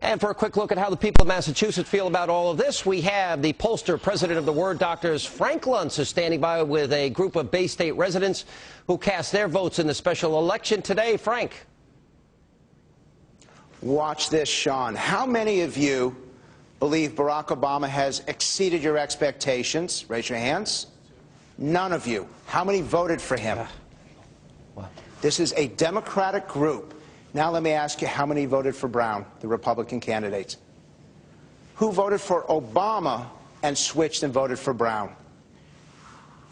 And for a quick look at how the people of Massachusetts feel about all of this, we have the pollster, president of the Word Doctors, Frank Luntz, is standing by with a group of Bay State residents who cast their votes in the special election today. Frank. Watch this, Sean. How many of you believe Barack Obama has exceeded your expectations? Raise your hands. None of you. How many voted for him? This is a Democratic group. Now let me ask you, how many voted for Brown, the Republican candidate? Who voted for Obama and switched and voted for Brown?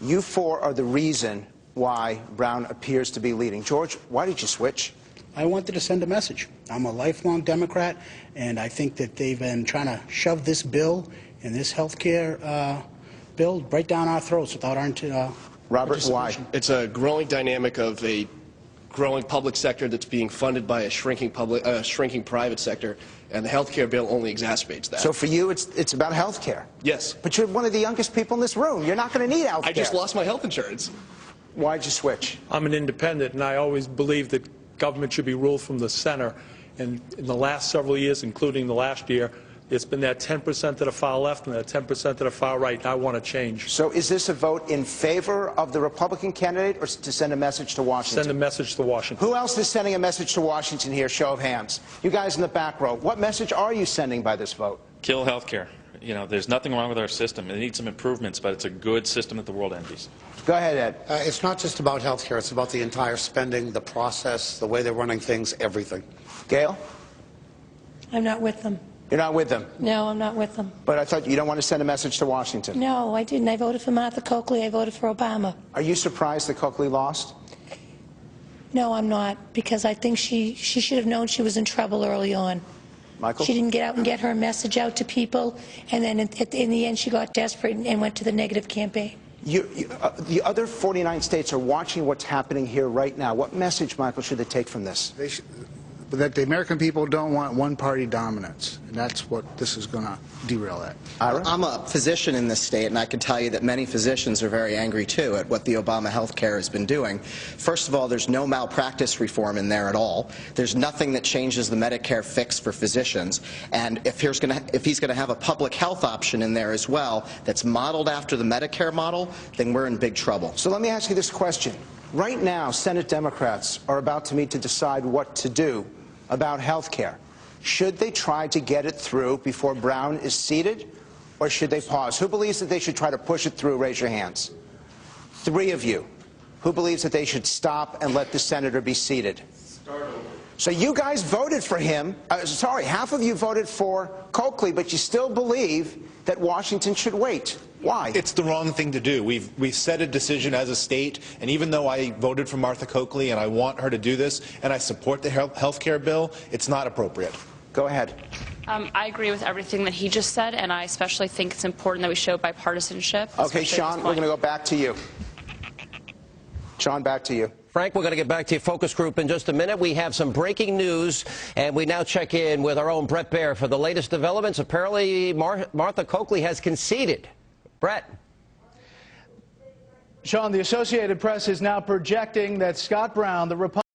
You four are the reason why Brown appears to be leading. George, why did you switch? I wanted to send a message. I'm a lifelong Democrat, and I think that they've been trying to shove this bill and this health care bill right down our throats without our Robert, why? It's a growing dynamic of a growing public sector that's being funded by a shrinking private sector, and the health care bill only exacerbates that. So for you, it's about health care? Yes. But you're one of the youngest people in this room. You're not going to need health care. I just lost my health insurance. Why'd you switch? I'm an independent, and I always believe that government should be ruled from the center. And in the last several years, including the last year, it's been that 10% to the far left and that 10% to the far right. I want to change. So is this a vote in favor of the Republican candidate or to send a message to Washington? Send a message to Washington. Who else is sending a message to Washington here? Show of hands. You guys in the back row. What message are you sending by this vote? Kill health care. You know, there's nothing wrong with our system. It needs some improvements, but it's a good system that the world envies. Go ahead, Ed. It's not just about health care. It's about the entire spending, the process, the way they're running things, everything. Gail? I'm not with them. You're not with them? No, I'm not with them. But I thought you don't want to send a message to Washington. No, I didn't. I voted for Martha Coakley. I voted for Obama. Are you surprised that Coakley lost? No, I'm not, because I think she should have known she was in trouble early on. Michael? She didn't get out and get her message out to people, and then in the end she got desperate and went to the negative campaign. The other 49 states are watching what's happening here right now. What message, Michael, should they take from this? That the American people don't want one-party dominance, and that's what this is going to derail that. Ira? I'm a physician in this state, and I can tell you that many physicians are very angry, too, at what the Obama health care has been doing. First of all, there's no malpractice reform in there at all. There's nothing that changes the Medicare fix for physicians. And if he's going to have a public health option in there as well that's modeled after the Medicare model, then we're in big trouble. So let me ask you this question. Right now, Senate Democrats are about to meet to decide what to do about health care. Should they try to get it through before Brown is seated, or should they pause? Who believes that they should try to push it through? Raise your hands. 3 of you. Who believes that they should stop and let the senator be seated? So you guys voted for him. Sorry, half of you voted for Coakley, but you still believe that Washington should wait. Why? It's the wrong thing to do. We've set a decision as a state, and even though I voted for Martha Coakley and I want her to do this, and I support the health care bill, it's not appropriate. Go ahead. I agree with everything that he just said, and I especially think it's important that we show bipartisanship. Okay, Sean, we're going to go back to you. Sean, back to you. Frank, we're going to get back to your focus group in just a minute. We have some breaking news, and we now check in with our own Brett Baer for the latest developments. Apparently, Martha Coakley has conceded. Brett. Sean, the Associated Press is now projecting that Scott Brown, the Republican